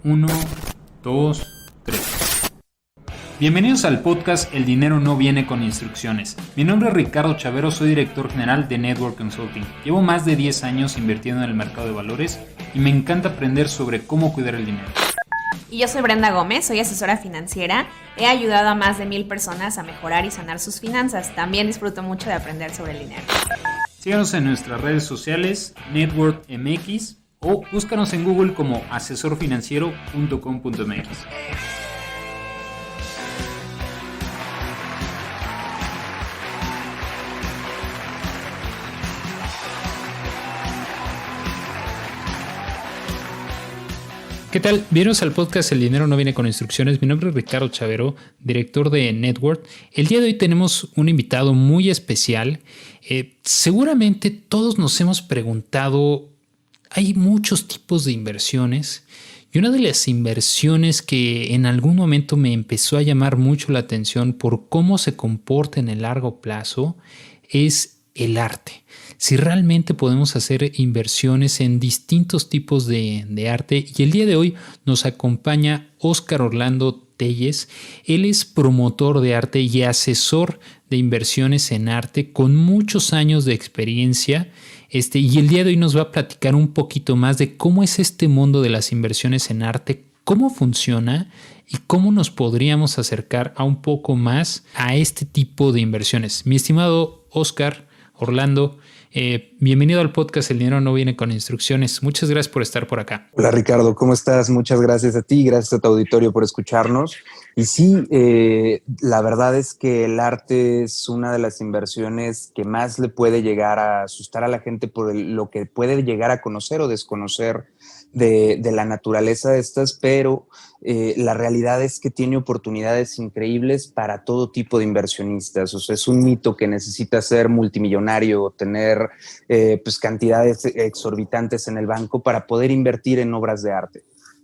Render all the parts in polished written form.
Uno, dos, tres. Bienvenidos al podcast El dinero no viene con instrucciones. Mi nombre es Ricardo Chavero, soy director general de Network Consulting. Llevo más de 10 años invirtiendo en el mercado de valores y me encanta aprender sobre cómo cuidar el dinero. Y yo soy Brenda Gómez, soy asesora financiera. He ayudado a más de 1,000 personas a mejorar y sanar sus finanzas. También disfruto mucho de aprender sobre el dinero. Síganos en nuestras redes sociales, Network MX, o búscanos en Google como asesorfinanciero.com.mx. ¿Qué tal? Bienvenidos al podcast El dinero no viene con instrucciones. Mi nombre es Ricardo Chavero, director de Network. El día de hoy tenemos un invitado muy especial. Seguramente todos nos hemos preguntado, hay muchos tipos de inversiones y una de las inversiones que en algún momento me empezó a llamar mucho la atención por cómo se comporta en el largo plazo es el arte. Si realmente podemos hacer inversiones en distintos tipos de arte. Y el día de hoy nos acompaña Óscar Orlando Telles. Él es promotor de arte y asesor de inversiones en arte con muchos años de experiencia. Y el día de hoy nos va a platicar un poquito más de cómo es este mundo de las inversiones en arte, cómo funciona y cómo nos podríamos acercar a un poco más a este tipo de inversiones. Mi estimado Óscar Orlando, bienvenido al podcast El dinero no viene con instrucciones. Muchas gracias por estar por acá. Hola Ricardo, ¿cómo estás? Muchas gracias a ti, gracias a tu auditorio por escucharnos. Y sí, la verdad es que el arte es una de las inversiones que más le puede llegar a asustar a la gente por lo que puede llegar a conocer o desconocer de la naturaleza de estas, pero la realidad es que tiene oportunidades increíbles para todo tipo de inversionistas. O sea, es un mito que necesita ser multimillonario o tener pues cantidades exorbitantes en el banco para poder invertir en obras de arte.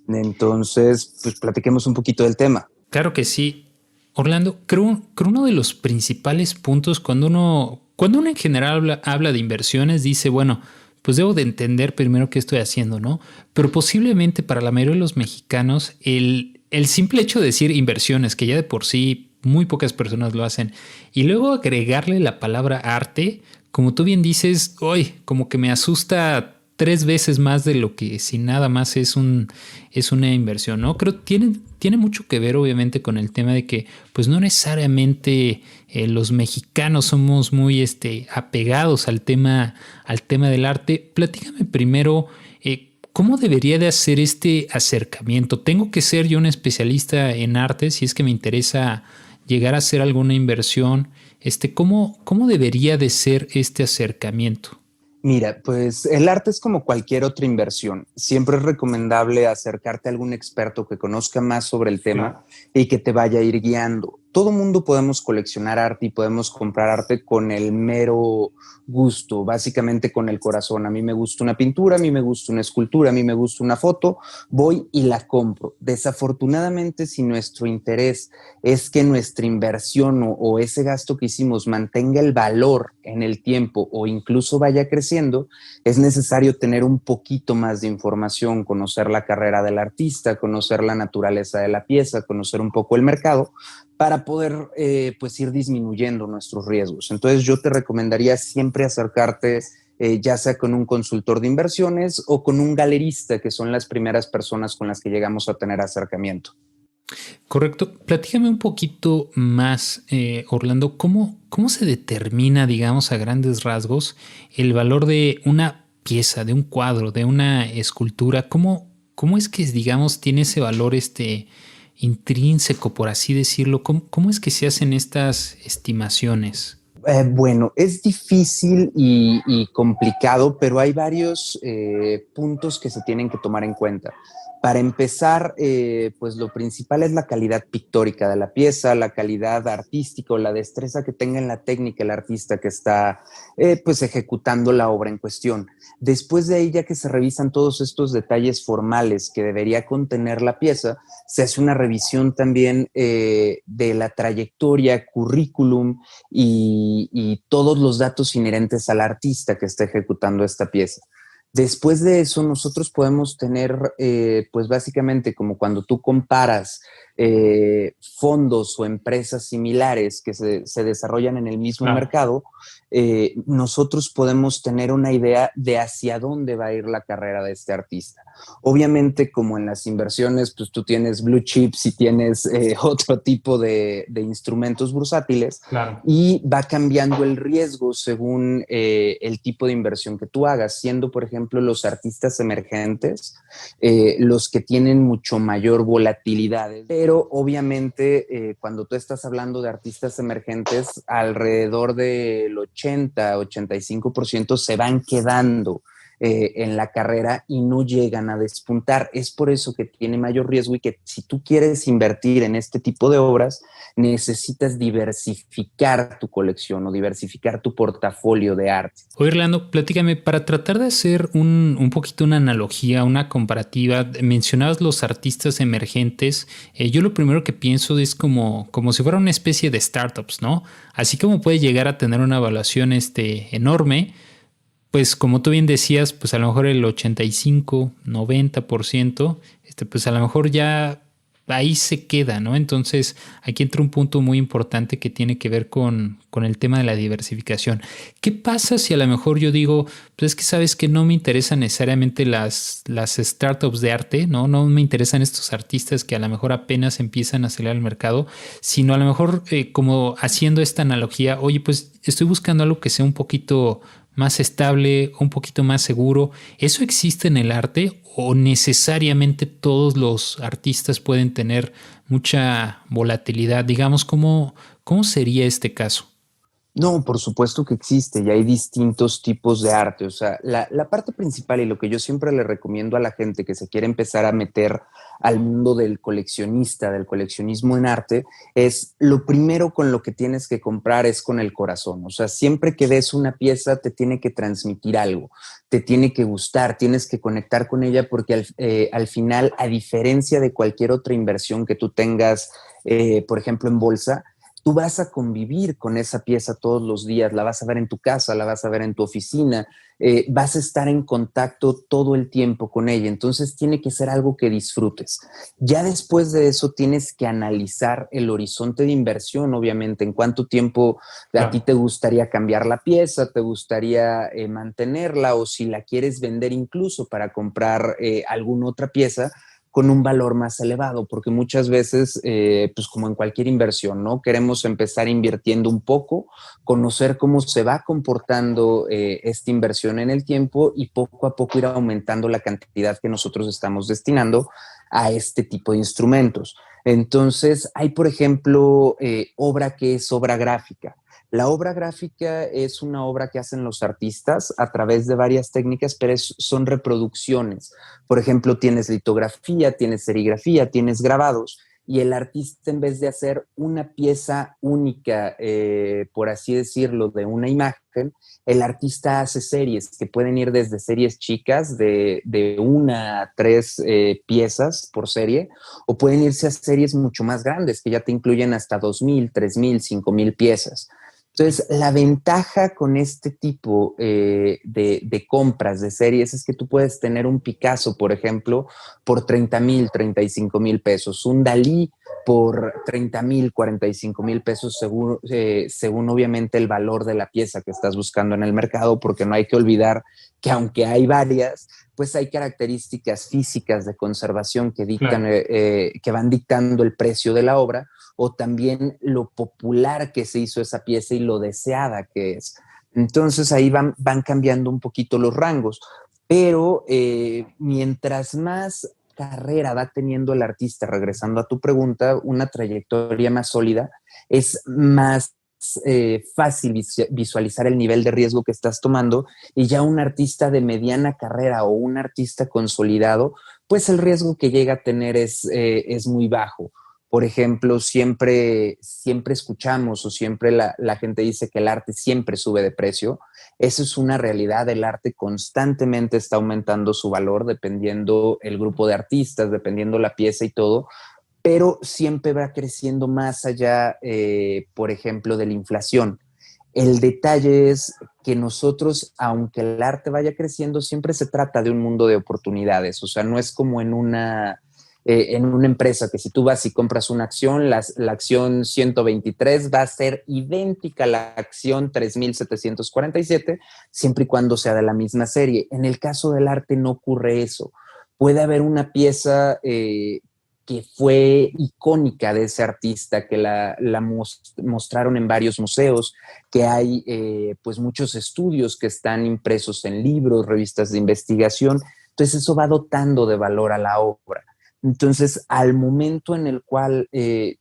Entonces, pues platiquemos un poquito del tema. Claro que sí. Orlando, creo uno de los principales puntos cuando uno en general habla de inversiones, dice, bueno, pues debo de entender primero qué estoy haciendo, ¿no? Pero posiblemente para la mayoría de los mexicanos, el simple hecho de decir inversiones, que ya de por sí muy pocas personas lo hacen, y luego agregarle la palabra arte, como tú bien dices, hoy como que me asusta 3 veces más de lo que si nada más es una inversión, ¿no? Creo que tiene mucho que ver obviamente con el tema de que pues no necesariamente los mexicanos somos muy apegados al tema del arte. Platícame primero cómo debería de hacer este acercamiento. ¿Tengo que ser yo un especialista en arte si es que me interesa llegar a hacer alguna inversión? ¿Cómo debería de ser este acercamiento? Mira, pues el arte es como cualquier otra inversión. Siempre es recomendable acercarte a algún experto que conozca más sobre el tema y que te vaya a ir guiando. Todo mundo podemos coleccionar arte y podemos comprar arte con el mero gusto, básicamente con el corazón. A mí me gusta una pintura, a mí me gusta una escultura, a mí me gusta una foto, voy y la compro. Desafortunadamente, si nuestro interés es que nuestra inversión o ese gasto que hicimos mantenga el valor en el tiempo o incluso vaya creciendo, es necesario tener un poquito más de información, conocer la carrera del artista, conocer la naturaleza de la pieza, conocer un poco el mercado, para poder pues ir disminuyendo nuestros riesgos. Entonces yo te recomendaría siempre acercarte ya sea con un consultor de inversiones o con un galerista, que son las primeras personas con las que llegamos a tener acercamiento. Correcto. Platícame un poquito más, Orlando, ¿cómo se determina, digamos, a grandes rasgos el valor de una pieza, de un cuadro, de una escultura? ¿Cómo es que, digamos, tiene ese valor intrínseco, por así decirlo? ¿Cómo es que se hacen estas estimaciones? Bueno, es difícil y complicado, pero hay varios puntos que se tienen que tomar en cuenta. Para empezar, pues lo principal es la calidad pictórica de la pieza, la calidad artística o la destreza que tenga en la técnica el artista que está pues ejecutando la obra en cuestión. Después de ahí, ya que se revisan todos estos detalles formales que debería contener la pieza, se hace una revisión también de la trayectoria, currículum y todos los datos inherentes al artista que está ejecutando esta pieza. Después de eso, nosotros podemos tener, pues básicamente como cuando tú comparas fondos o empresas similares que se desarrollan en el mismo Claro. mercado, nosotros podemos tener una idea de hacia dónde va a ir la carrera de este artista. Obviamente, como en las inversiones, pues tú tienes blue chips y tienes otro tipo de instrumentos bursátiles Claro. y va cambiando el riesgo según el tipo de inversión que tú hagas, siendo, por ejemplo, los artistas emergentes los que tienen mucho mayor volatilidad. Pero obviamente, cuando tú estás hablando de artistas emergentes, alrededor del 80-85% se van quedando en la carrera y no llegan a despuntar. Es por eso que tiene mayor riesgo y que si tú quieres invertir en este tipo de obras, necesitas diversificar tu colección o diversificar tu portafolio de arte. Oye, Orlando, platícame, para tratar de hacer un poquito una analogía, una comparativa, mencionabas los artistas emergentes. Yo lo primero que pienso es como si fuera una especie de startups, ¿no? Así como puede llegar a tener una evaluación enorme, pues como tú bien decías, pues a lo mejor el 85-90%, pues a lo mejor ya ahí se queda, ¿no? Entonces aquí entra un punto muy importante que tiene que ver con el tema de la diversificación. ¿Qué pasa si a lo mejor yo digo, pues es que sabes que no me interesan necesariamente las startups de arte, ¿no? No me interesan estos artistas que a lo mejor apenas empiezan a salir al mercado, sino a lo mejor como haciendo esta analogía, oye, pues estoy buscando algo que sea un poquito más estable, un poquito más seguro. ¿Eso existe en el arte o necesariamente todos los artistas pueden tener mucha volatilidad? Digamos, ¿cómo sería este caso? No, por supuesto que existe y hay distintos tipos de arte. O sea, la parte principal y lo que yo siempre le recomiendo a la gente que se quiere empezar a meter al mundo del coleccionista, del coleccionismo en arte, es lo primero con lo que tienes que comprar es con el corazón. O sea, siempre que ves una pieza te tiene que transmitir algo, te tiene que gustar, tienes que conectar con ella porque al final, a diferencia de cualquier otra inversión que tú tengas, por ejemplo, en bolsa, tú vas a convivir con esa pieza todos los días, la vas a ver en tu casa, la vas a ver en tu oficina, vas a estar en contacto todo el tiempo con ella, entonces tiene que ser algo que disfrutes. Ya después de eso tienes que analizar el horizonte de inversión, obviamente, en cuánto tiempo a ti Claro. te gustaría cambiar la pieza, te gustaría mantenerla o si la quieres vender incluso para comprar alguna otra pieza con un valor más elevado, porque muchas veces, pues como en cualquier inversión, ¿no? Queremos empezar invirtiendo un poco, conocer cómo se va comportando esta inversión en el tiempo y poco a poco ir aumentando la cantidad que nosotros estamos destinando a este tipo de instrumentos. Entonces, hay, por ejemplo, obra que es obra gráfica. La obra gráfica es una obra que hacen los artistas a través de varias técnicas, pero son reproducciones. Por ejemplo, tienes litografía, tienes serigrafía, tienes grabados, y el artista, en vez de hacer una pieza única, por así decirlo, de una imagen, el artista hace series que pueden ir desde series chicas de 1 a 3 piezas por serie, o pueden irse a series mucho más grandes que ya te incluyen hasta 2,000, 3,000, 5,000 piezas. Entonces, la ventaja con este tipo de compras de series es que tú puedes tener un Picasso, por ejemplo, por 30,000, 35,000 pesos, un Dalí por 30,000, 45,000 pesos, según obviamente el valor de la pieza que estás buscando en el mercado, porque no hay que olvidar que aunque hay varias, pues hay características físicas de conservación Claro. que van dictando el precio de la obra o también lo popular que se hizo esa pieza y lo deseada que es. Entonces ahí van cambiando un poquito los rangos, pero mientras más carrera va teniendo el artista, regresando a tu pregunta, una trayectoria más sólida, es más fácil visualizar el nivel de riesgo que estás tomando y ya un artista de mediana carrera o un artista consolidado, pues el riesgo que llega a tener es muy bajo. Por ejemplo, siempre escuchamos o siempre la gente dice que el arte siempre sube de precio. Eso es una realidad. El arte constantemente está aumentando su valor dependiendo el grupo de artistas, dependiendo la pieza y todo, pero siempre va creciendo más allá, por ejemplo, de la inflación. El detalle es que nosotros, aunque el arte vaya creciendo, siempre se trata de un mundo de oportunidades. O sea, no es como en una empresa que si tú vas y compras una acción, la acción 123 va a ser idéntica a la acción 3747, siempre y cuando sea de la misma serie. En el caso del arte no ocurre eso. Puede haber una pieza que fue icónica de ese artista, que la mostraron en varios museos, que hay pues muchos estudios que están impresos en libros, revistas de investigación. Entonces eso va dotando de valor a la obra. Entonces, al momento en el cual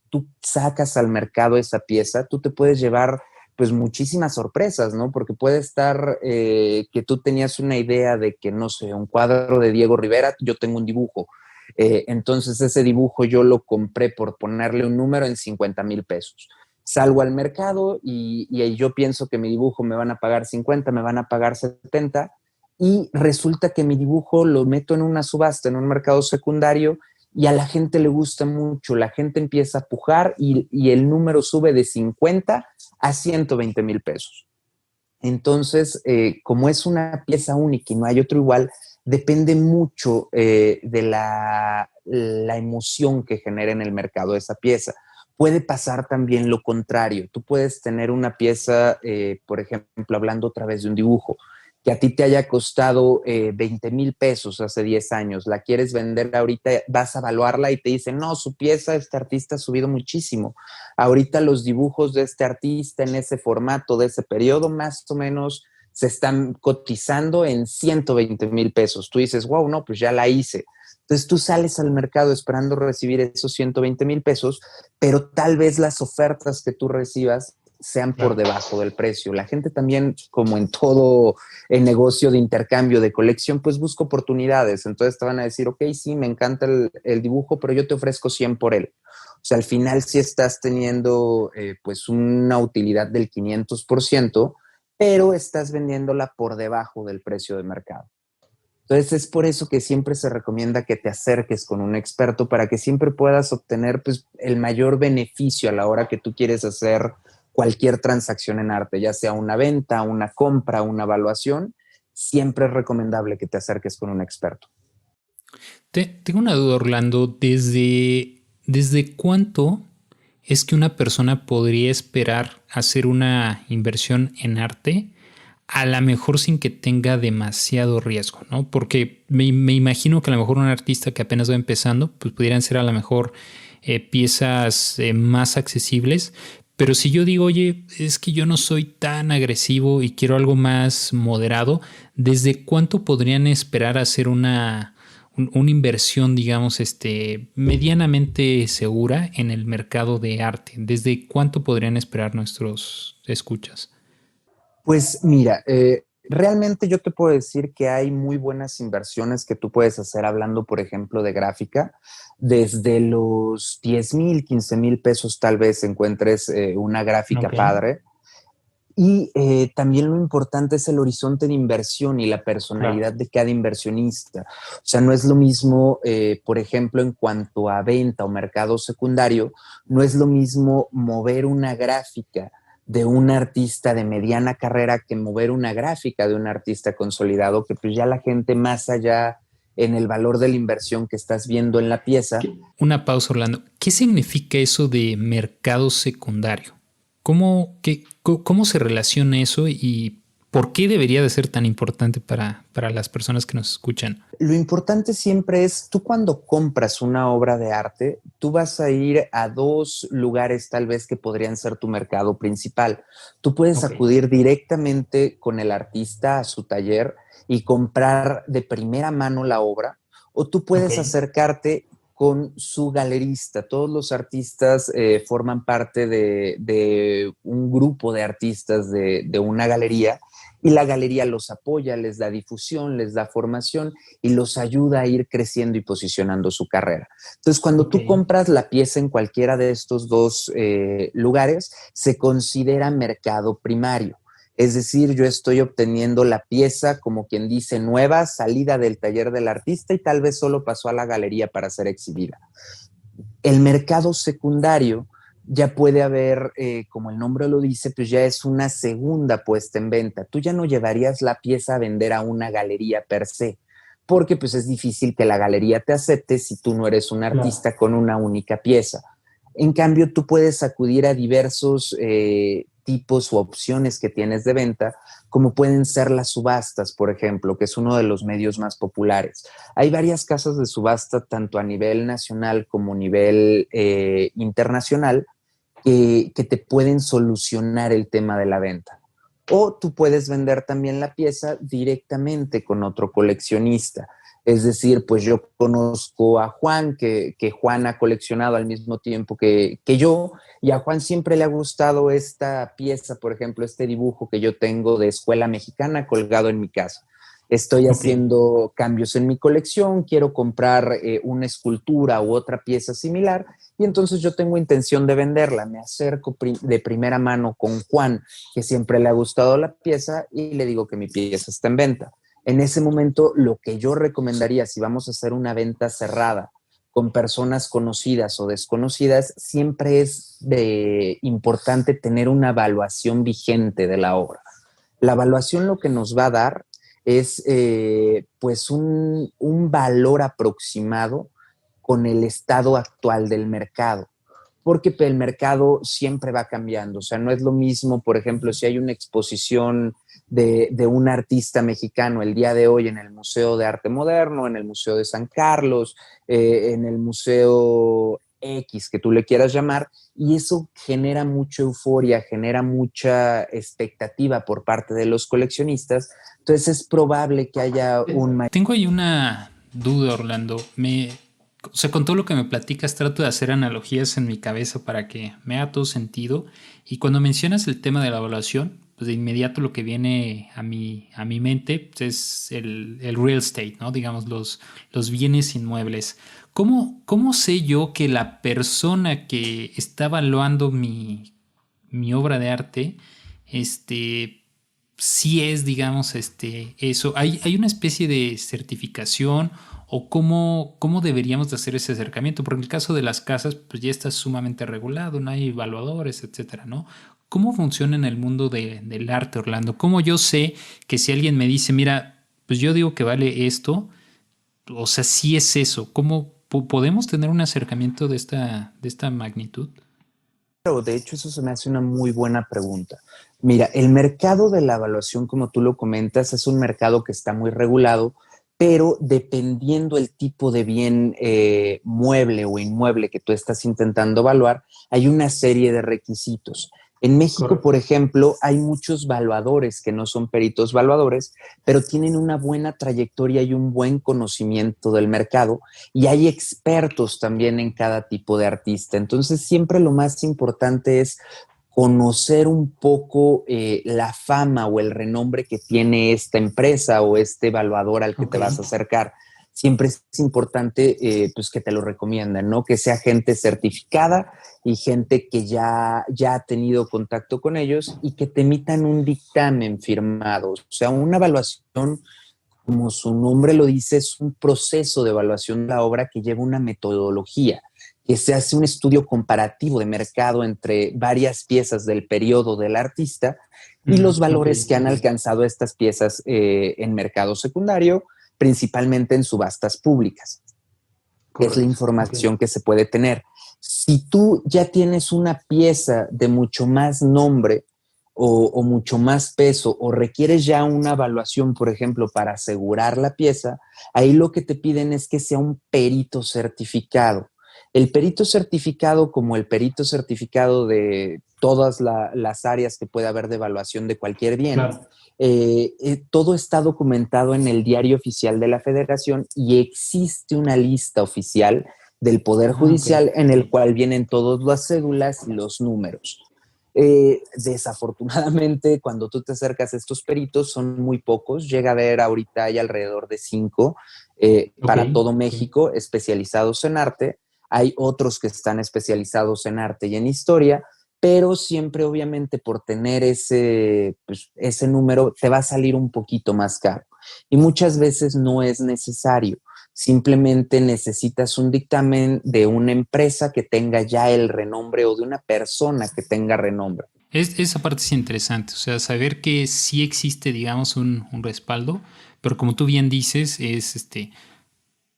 tú sacas al mercado esa pieza, tú te puedes llevar pues muchísimas sorpresas, ¿no? Porque puede estar que tú tenías una idea de que, no sé, un cuadro de Diego Rivera, yo tengo un dibujo. Entonces ese dibujo yo lo compré, por ponerle un número, en 50,000 pesos. Salgo al mercado y yo pienso que mi dibujo me van a pagar 50, me van a pagar 70, y resulta que mi dibujo lo meto en una subasta, en un mercado secundario, y a la gente le gusta mucho, la gente empieza a pujar y el número sube de 50 a 120,000 pesos. Entonces, como es una pieza única y no hay otro igual, depende mucho de la emoción que genera en el mercado esa pieza. Puede pasar también lo contrario. Tú puedes tener una pieza, por ejemplo, hablando otra vez de un dibujo, que a ti te haya costado 20,000 pesos hace 10 años, la quieres vender ahorita, vas a evaluarla y te dicen, no, su pieza, este artista ha subido muchísimo. Ahorita los dibujos de este artista en ese formato, de ese periodo, más o menos se están cotizando en 120,000 pesos. Tú dices, wow, no, pues ya la hice. Entonces tú sales al mercado esperando recibir esos 120,000 pesos, pero tal vez las ofertas que tú recibas sean por debajo del precio. La gente también, como en todo el negocio de intercambio, de colección, pues busca oportunidades. Entonces te van a decir, ok, sí, me encanta el dibujo, pero yo te ofrezco 100 por él. O sea, al final sí estás teniendo pues una utilidad del 500%, pero estás vendiéndola por debajo del precio de mercado. Entonces es por eso que siempre se recomienda que te acerques con un experto, para que siempre puedas obtener pues el mayor beneficio a la hora que tú quieres hacer cualquier transacción en arte, ya sea una venta, una compra, una evaluación. Siempre es recomendable que te acerques con un experto. Tengo una duda, Orlando. ¿Desde cuánto es que una persona podría esperar hacer una inversión en arte, a lo mejor sin que tenga demasiado riesgo, ¿no? Porque me imagino que a lo mejor un artista que apenas va empezando, pues pudieran ser a lo mejor piezas más accesibles. Pero si yo digo, oye, es que yo no soy tan agresivo y quiero algo más moderado, ¿desde cuánto podrían esperar hacer una inversión, digamos, medianamente segura en el mercado de arte? ¿Desde cuánto podrían esperar nuestros escuchas? Pues mira, realmente yo te puedo decir que hay muy buenas inversiones que tú puedes hacer, hablando, por ejemplo, de gráfica. Desde los 10,000, 15,000 pesos tal vez encuentres una gráfica padre. Y también lo importante es el horizonte de inversión y la personalidad de cada inversionista. O sea, no es lo mismo, por ejemplo, en cuanto a venta o mercado secundario, no es lo mismo mover una gráfica de un artista de mediana carrera que mover una gráfica de un artista consolidado, que pues ya la gente, más allá en el valor de la inversión que estás viendo en la pieza. Una pausa, Orlando. ¿Qué significa eso de mercado secundario? ¿Cómo se relaciona eso y por qué debería de ser tan importante para las personas que nos escuchan? Lo importante siempre es, tú cuando compras una obra de arte, tú vas a ir a dos lugares tal vez que podrían ser tu mercado principal. Tú puedes acudir directamente con el artista a su taller y comprar de primera mano la obra, o tú puedes acercarte con su galerista. Todos los artistas forman parte de un grupo de artistas de una galería, y la galería los apoya, les da difusión, les da formación y los ayuda a ir creciendo y posicionando su carrera. Entonces, cuando tú compras la pieza en cualquiera de estos dos lugares, se considera mercado primario. Es decir, yo estoy obteniendo la pieza, como quien dice, nueva, salida del taller del artista, y tal vez solo pasó a la galería para ser exhibida. El mercado secundario ya puede haber, como el nombre lo dice, pues ya es una segunda puesta en venta. Tú ya no llevarías la pieza a vender a una galería per se, porque pues es difícil que la galería te acepte si tú no eres un artista con una única pieza. En cambio, tú puedes acudir a diversos tipos u opciones que tienes de venta, como pueden ser las subastas, por ejemplo, que es uno de los medios más populares. Hay varias casas de subasta, tanto a nivel nacional como a nivel internacional, que te pueden solucionar el tema de la venta. O tú puedes vender también la pieza directamente con otro coleccionista. Es decir, pues yo conozco a Juan, que Juan ha coleccionado al mismo tiempo que yo, y a Juan siempre le ha gustado esta pieza, por ejemplo, este dibujo que yo tengo de escuela mexicana colgado en mi casa. Estoy haciendo cambios en mi colección, quiero comprar una escultura u otra pieza similar, y entonces yo tengo intención de venderla. Me acerco de primera mano con Juan, que siempre le ha gustado la pieza, y le digo que mi pieza está en venta. En ese momento, lo que yo recomendaría, si vamos a hacer una venta cerrada con personas conocidas o desconocidas, siempre es importante tener una evaluación vigente de la obra. La evaluación lo que nos va a dar es pues un valor aproximado con el estado actual del mercado, porque el mercado siempre va cambiando. O sea, no es lo mismo, por ejemplo, si hay una exposición de un artista mexicano el día de hoy en el Museo de Arte Moderno, en el Museo de San Carlos, en el Museo X, que tú le quieras llamar, y eso genera mucha euforia, genera mucha expectativa por parte de los coleccionistas. Entonces es probable que haya un... Tengo ahí una duda, Orlando. O sea, con todo lo que me platicas, trato de hacer analogías en mi cabeza para que me haga todo sentido. Y cuando mencionas el tema de la evaluación, pues de inmediato lo que viene a mi mente pues es el real estate, ¿no? Digamos, los bienes inmuebles. ¿Cómo sé yo que la persona que está evaluando mi obra de arte, sí es, digamos, eso? ¿Hay una especie de certificación o cómo deberíamos de hacer ese acercamiento? Porque en el caso de las casas, pues ya está sumamente regulado, no hay evaluadores, etcétera, ¿no? ¿Cómo funciona en el mundo del arte, Orlando? ¿Cómo yo sé que si alguien me dice, mira, pues yo digo que vale esto, o sea, sí es eso? ¿Cómo podemos tener un acercamiento de esta magnitud? De hecho, eso se me hace una muy buena pregunta. Mira, el mercado de la evaluación, como tú lo comentas, es un mercado que está muy regulado, pero dependiendo el tipo de bien mueble o inmueble que tú estás intentando evaluar, hay una serie de requisitos. En México, correcto, por ejemplo, hay muchos valuadores que no son peritos valuadores, pero tienen una buena trayectoria y un buen conocimiento del mercado, y hay expertos también en cada tipo de artista. Entonces, siempre lo más importante es conocer un poco la fama o el renombre que tiene esta empresa o este evaluador al que te vas a acercar. Siempre es importante pues que te lo recomiendan, ¿no? Que sea gente certificada y gente que ya ha tenido contacto con ellos y que te emitan un dictamen firmado. O sea, una evaluación, como su nombre lo dice, es un proceso de evaluación de la obra que lleva una metodología, que se hace un estudio comparativo de mercado entre varias piezas del periodo del artista y los valores que han alcanzado estas piezas en mercado secundario, principalmente en subastas públicas. Correcto. Es la información que se puede tener. Si tú ya tienes una pieza de mucho más nombre o mucho más peso o requieres ya una evaluación, por ejemplo, para asegurar la pieza, ahí lo que te piden es que sea un perito certificado. El perito certificado, como el perito certificado de todas las áreas que puede haber de evaluación de cualquier bien, claro. Todo está documentado en el Diario Oficial de la Federación y existe una lista oficial del Poder Judicial en el cual vienen todas las cédulas y los números. Desafortunadamente, cuando tú te acercas a estos peritos, son muy pocos. Llega a haber ahorita hay alrededor de 5 para todo México, especializados en arte. Hay otros que están especializados en arte y en historia, pero siempre obviamente por tener ese número te va a salir un poquito más caro. Y muchas veces no es necesario. Simplemente necesitas un dictamen de una empresa que tenga ya el renombre o de una persona que tenga renombre. Esa parte es interesante, o sea, saber que sí existe, digamos, un respaldo, pero como tú bien dices,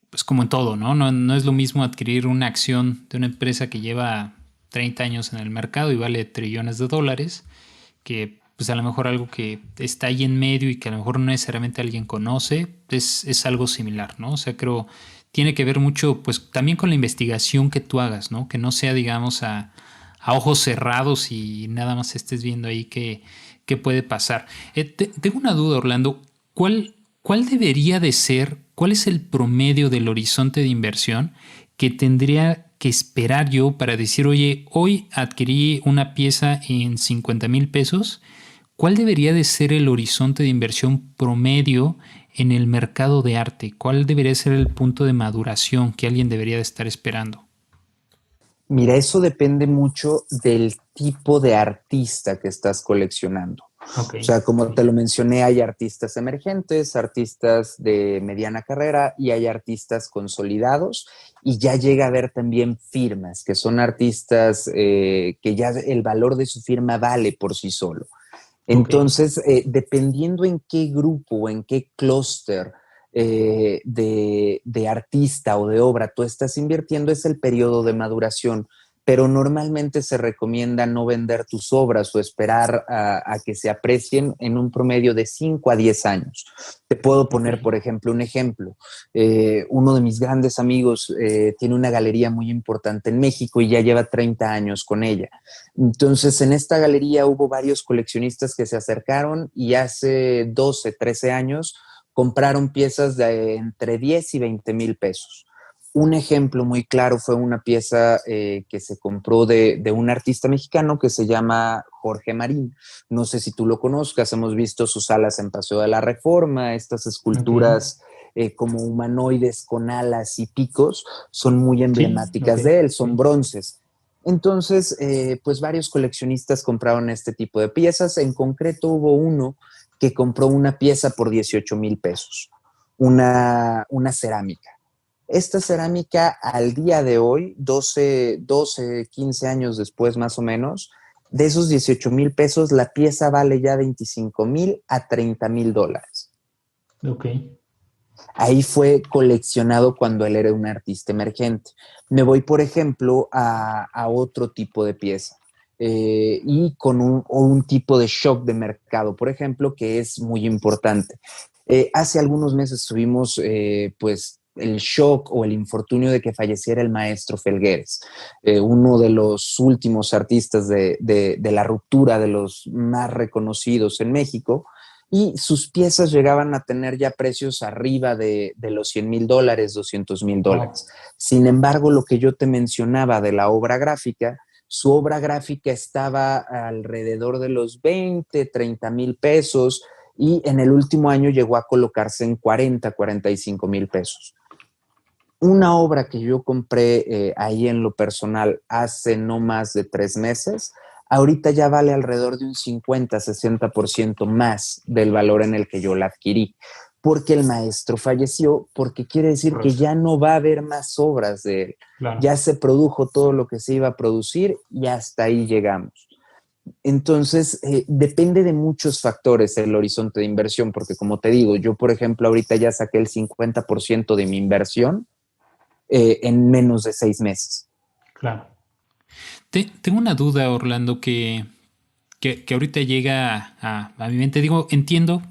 pues como en todo, ¿no? No es lo mismo adquirir una acción de una empresa que lleva 30 años en el mercado y vale trillones de dólares, que pues a lo mejor algo que está ahí en medio y que a lo mejor no necesariamente alguien conoce, es algo similar, ¿no? O sea, creo, tiene que ver mucho, pues también con la investigación que tú hagas, ¿no? Que no sea, digamos, a ojos cerrados y nada más estés viendo ahí qué puede pasar. Tengo una duda, Orlando. ¿Cuál debería de ser, cuál es el promedio del horizonte de inversión que tendría que esperar yo para decir, oye, hoy adquirí una pieza en 50,000 pesos? ¿Cuál debería de ser el horizonte de inversión promedio en el mercado de arte? ¿Cuál debería ser el punto de maduración que alguien debería de estar esperando? Mira, eso depende mucho del tipo de artista que estás coleccionando. Ok. O sea, como te lo mencioné, hay artistas emergentes, artistas de mediana carrera y hay artistas consolidados y ya llega a haber también firmas, que son artistas que ya el valor de su firma vale por sí solo. Entonces, dependiendo en qué grupo o en qué clúster de artista o de obra tú estás invirtiendo, es el periodo de maduración. Pero normalmente se recomienda no vender tus obras o esperar a que se aprecien en un promedio de 5 a 10 años. Te puedo poner, por ejemplo, un ejemplo. Uno de mis grandes amigos tiene una galería muy importante en México y ya lleva 30 años con ella. Entonces, en esta galería hubo varios coleccionistas que se acercaron y hace 12, 13 años compraron piezas de entre 10 y 20,000 pesos. Un ejemplo muy claro fue una pieza que se compró de un artista mexicano que se llama Jorge Marín. No sé si tú lo conozcas, hemos visto sus alas en Paseo de la Reforma, estas esculturas como humanoides con alas y picos, son muy emblemáticas de él, son bronces. Entonces, pues varios coleccionistas compraron este tipo de piezas. En concreto hubo uno que compró una pieza por 18,000 pesos, una cerámica. Esta cerámica al día de hoy, 15 años después más o menos, de esos 18,000 pesos, la pieza vale ya 25,000 a 30,000 dólares. Ok. Ahí fue coleccionado cuando él era un artista emergente. Me voy, por ejemplo, a otro tipo de pieza y con un tipo de shock de mercado, por ejemplo, que es muy importante. Hace algunos meses tuvimos, pues, el shock o el infortunio de que falleciera el maestro Felgueres, uno de los últimos artistas de la ruptura, de los más reconocidos en México, y sus piezas llegaban a tener ya precios arriba de los 100,000 dólares, 200,000 dólares. Sin embargo, lo que yo te mencionaba de la obra gráfica, su obra gráfica estaba alrededor de los 20, 30,000 pesos y en el último año llegó a colocarse en 40, 45,000 pesos. Una obra que yo compré ahí en lo personal hace no más de 3 meses, ahorita ya vale alrededor de un 50, 60% más del valor en el que yo la adquirí, porque el maestro falleció, porque quiere decir que ya no va a haber más obras de él. Claro. Ya se produjo todo lo que se iba a producir y hasta ahí llegamos. Entonces, depende de muchos factores el horizonte de inversión, porque como te digo, yo, por ejemplo, ahorita ya saqué el 50% de mi inversión en menos de 6 meses. Claro. Tengo una duda, Orlando, que ahorita llega a mi mente. Digo, entiendo,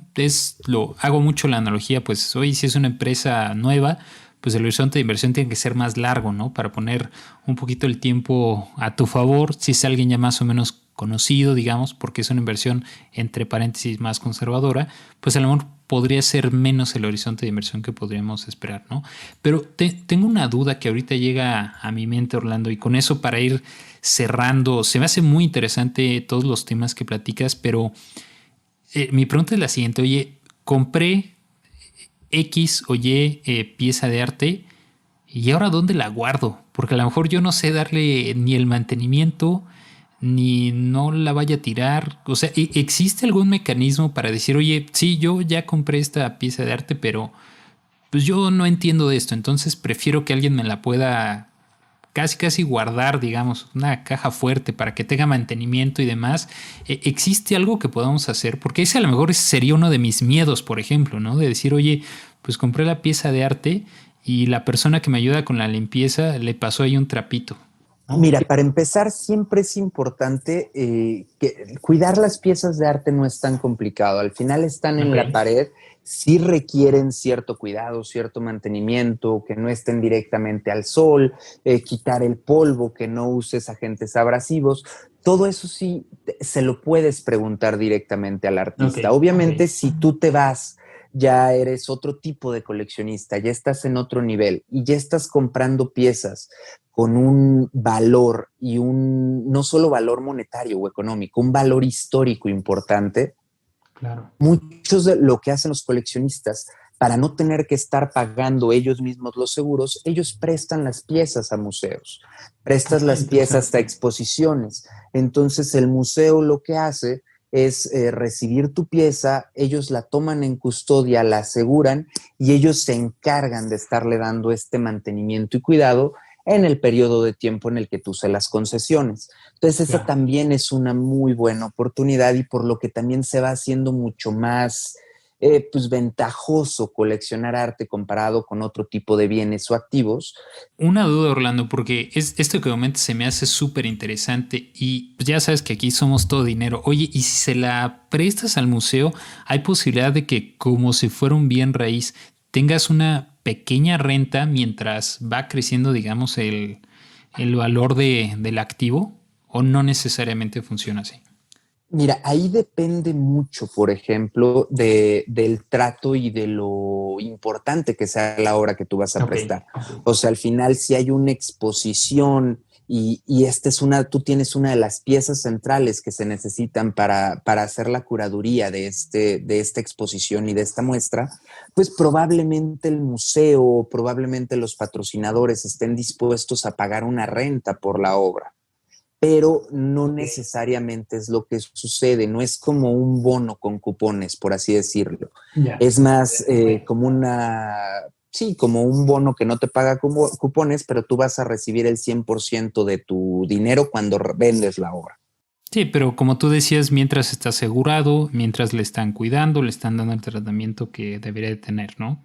hago mucho la analogía, pues hoy si es una empresa nueva, pues el horizonte de inversión tiene que ser más largo, ¿no? Para poner un poquito el tiempo a tu favor, si es alguien ya más o menos conocido, digamos, porque es una inversión entre paréntesis más conservadora, pues a lo mejor podría ser menos el horizonte de inversión que podríamos esperar, ¿no? Pero tengo una duda que ahorita llega a mi mente, Orlando, y con eso para ir cerrando, se me hace muy interesante todos los temas que platicas, pero mi pregunta es la siguiente. Oye, compré X o Y pieza de arte y ahora ¿dónde la guardo? Porque a lo mejor yo no sé darle ni el mantenimiento ni no la vaya a tirar. O sea, ¿existe algún mecanismo para decir, oye, sí, yo ya compré esta pieza de arte, pero pues yo no entiendo de esto, entonces prefiero que alguien me la pueda casi guardar, digamos, una caja fuerte para que tenga mantenimiento y demás. ¿Existe algo que podamos hacer? Porque ese a lo mejor sería uno de mis miedos, por ejemplo, ¿no? De decir, oye, pues compré la pieza de arte y la persona que me ayuda con la limpieza le pasó ahí un trapito. Mira, para empezar, siempre es importante que cuidar las piezas de arte no es tan complicado. Al final están en la pared, sí requieren cierto cuidado, cierto mantenimiento, que no estén directamente al sol, quitar el polvo, que no uses agentes abrasivos. Todo eso sí se lo puedes preguntar directamente al artista. Obviamente, si tú te vas, ya eres otro tipo de coleccionista, ya estás en otro nivel y ya estás comprando piezas con un valor y no solo valor monetario o económico, un valor histórico importante. Claro. Muchos de lo que hacen los coleccionistas, para no tener que estar pagando ellos mismos los seguros, ellos prestan las piezas a museos, prestan las piezas a exposiciones. Entonces el museo lo que hace es recibir tu pieza, ellos la toman en custodia, la aseguran y ellos se encargan de estarle dando este mantenimiento y cuidado en el periodo de tiempo en el que tú se las concesiones. Entonces, esa también es una muy buena oportunidad y por lo que también se va haciendo mucho más pues ventajoso coleccionar arte comparado con otro tipo de bienes o activos. Una duda, Orlando, porque esto que comentas se me hace súper interesante y pues ya sabes que aquí somos todo dinero. Oye, y si se la prestas al museo, ¿hay posibilidad de que como si fuera un bien raíz tengas una pequeña renta mientras va creciendo, digamos, el valor del activo? ¿O no necesariamente funciona así? Mira, ahí depende mucho, por ejemplo, del trato y de lo importante que sea la obra que tú vas a prestar. O sea, al final, si hay una exposición y esta es tú tienes una de las piezas centrales que se necesitan para hacer la curaduría de esta exposición y de esta muestra, pues probablemente el museo, probablemente los patrocinadores estén dispuestos a pagar una renta por la obra. Pero no necesariamente es lo que sucede, no es como un bono con cupones, por así decirlo. Es más como como un bono que no te paga como cupones, pero tú vas a recibir el 100% de tu dinero cuando vendes la obra. Sí, pero como tú decías, mientras está asegurado, mientras le están cuidando, le están dando el tratamiento que debería de tener, ¿no?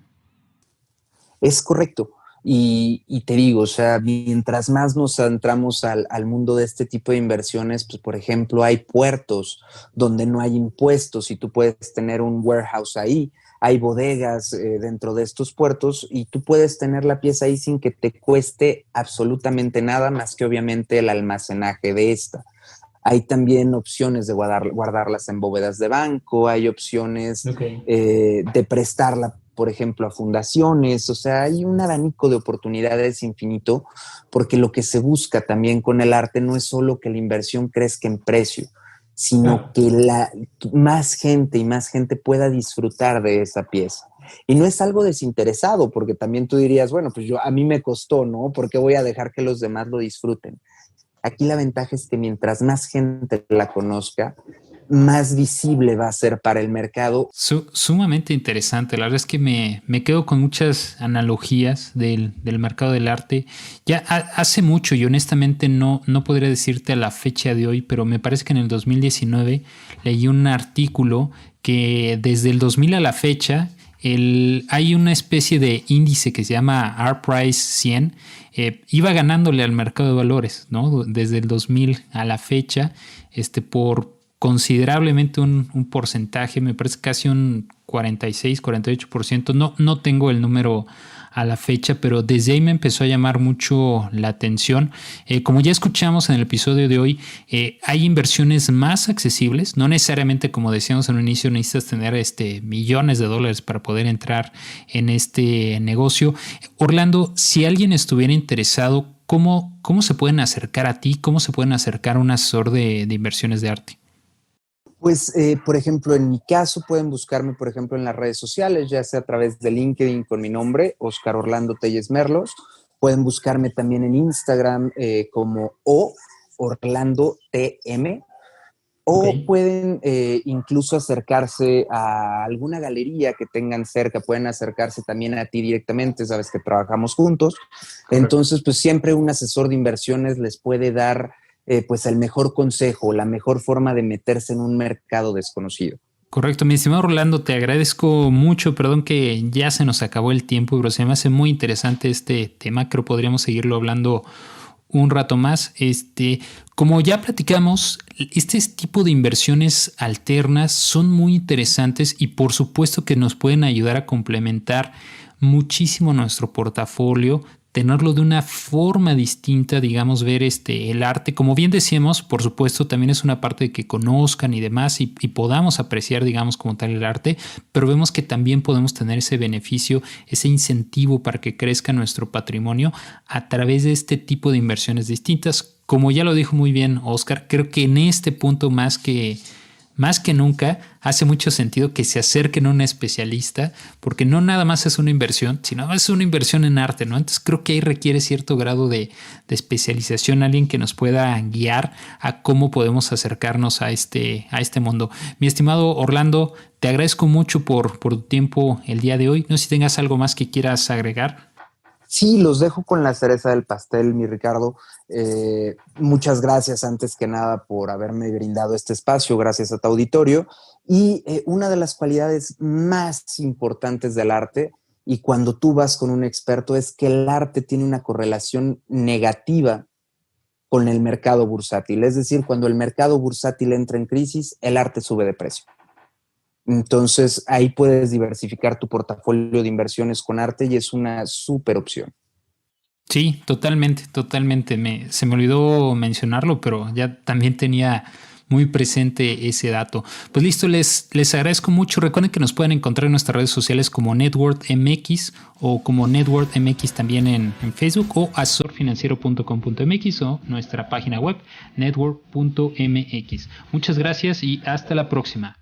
Es correcto. Y te digo, o sea, mientras más nos entramos al mundo de este tipo de inversiones, pues por ejemplo, hay puertos donde no hay impuestos y tú puedes tener un warehouse ahí. Hay bodegas dentro de estos puertos y tú puedes tener la pieza ahí sin que te cueste absolutamente nada más que obviamente el almacenaje de esta. Hay también opciones de guardarlas en bóvedas de banco, hay opciones de prestarla, por ejemplo, a fundaciones. O sea, hay un abanico de oportunidades infinito, porque lo que se busca también con el arte no es solo que la inversión crezca en precio, sino que más gente pueda disfrutar de esa pieza. Y no es algo desinteresado, porque también tú dirías, bueno, pues a mí me costó, ¿no? ¿Por qué voy a dejar que los demás lo disfruten? Aquí la ventaja es que mientras más gente la conozca, más visible va a ser para el mercado. Sumamente interesante. La verdad es que me quedo con muchas analogías del mercado del arte. Ya hace mucho y honestamente no podría decirte a la fecha de hoy, pero me parece que en el 2019 leí un artículo que desde el 2000 a la fecha hay una especie de índice que se llama ARPRICE 100, iba ganándole al mercado de valores, ¿no? Desde el 2000 a la fecha, por considerablemente un porcentaje, me parece casi un 46, 48%, no tengo el número a la fecha, pero desde ahí me empezó a llamar mucho la atención. Como ya escuchamos en el episodio de hoy, hay inversiones más accesibles, no necesariamente, como decíamos en un inicio, necesitas tener millones de dólares para poder entrar en este negocio. Orlando, si alguien estuviera interesado, ¿cómo se pueden acercar a ti? ¿Cómo se pueden acercar a un asesor de inversiones de arte? Pues, por ejemplo, en mi caso pueden buscarme, por ejemplo, en las redes sociales, ya sea a través de LinkedIn con mi nombre, Oscar Orlando Telles Merlos. Pueden buscarme también en Instagram como Orlando TM. O Ok, pueden incluso acercarse a alguna galería que tengan cerca, pueden acercarse también a ti directamente, sabes que trabajamos juntos. correcto. Entonces, pues siempre un asesor de inversiones les puede dar pues el mejor consejo, la mejor forma de meterse en un mercado desconocido. Correcto, mi estimado Rolando, te agradezco mucho. Perdón que ya se nos acabó el tiempo, pero se me hace muy interesante este tema. Creo que podríamos seguirlo hablando un rato más. Como ya platicamos, este tipo de inversiones alternas son muy interesantes y por supuesto que nos pueden ayudar a complementar muchísimo nuestro portafolio, tenerlo de una forma distinta, digamos, ver el arte. Como bien decíamos, por supuesto, también es una parte de que conozcan y demás y podamos apreciar, digamos, como tal el arte, pero vemos que también podemos tener ese beneficio, ese incentivo para que crezca nuestro patrimonio a través de este tipo de inversiones distintas. Como ya lo dijo muy bien Oscar, creo que en este punto más que nunca hace mucho sentido que se acerquen a un especialista, porque no nada más es una inversión, sino es una inversión en arte, ¿no? Entonces creo que ahí requiere cierto grado de especialización, alguien que nos pueda guiar a cómo podemos acercarnos a este mundo. Mi estimado Orlando, te agradezco mucho por tu tiempo el día de hoy. No sé si tengas algo más que quieras agregar. Sí, los dejo con la cereza del pastel, mi Ricardo. Muchas gracias antes que nada por haberme brindado este espacio, gracias a tu auditorio. Y una de las cualidades más importantes del arte, y cuando tú vas con un experto, es que el arte tiene una correlación negativa con el mercado bursátil. Es decir, cuando el mercado bursátil entra en crisis, el arte sube de precio. Entonces ahí puedes diversificar tu portafolio de inversiones con arte y es una súper opción. Sí, totalmente, totalmente. Se me olvidó mencionarlo, pero ya también tenía muy presente ese dato. Pues listo, les agradezco mucho. Recuerden que nos pueden encontrar en nuestras redes sociales como Network MX o como Network MX también en Facebook o asesorfinanciero.com.mx o nuestra página web network.mx. Muchas gracias y hasta la próxima.